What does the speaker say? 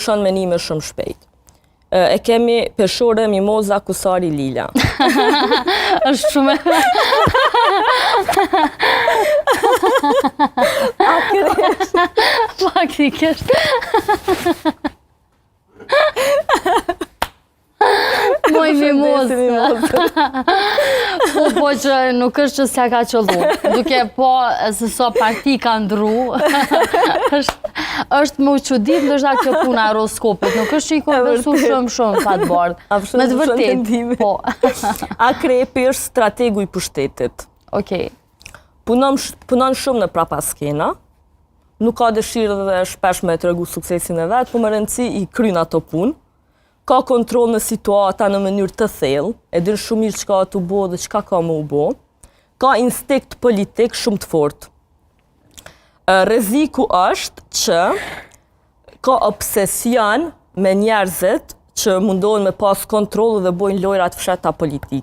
Shon menime shumë shpejt. E kemi peshore Mimoza Kusari Lila. Është shumë... Faktikisht. Moj Mimoza. Po që nuk është që s'ja ka qëllu. Duke po se so parti ka ndru. është më qudit ndoshta kjo puna horoskopit. Nuk është që i konversu shumë fatë bardh. Me të vërtet. Po. Akrepi është strategu i pushtetit. Okej. Punon shumë në prapaskena. Nuk ka dëshirë dhe shpesh me të regu suksesin e vetë, po më rëndësi i kryn ato punë. Ka kontrol në situata në mënyrë të thellë, e din shumë mirë çka të bo dhe çka ka më u bo. Ka instinkt politik shumë të fortë. Rreziku është që ka obsesion me njerëzit që mundohen me pas kontroll dhe bojnë lojrat fsheta politike.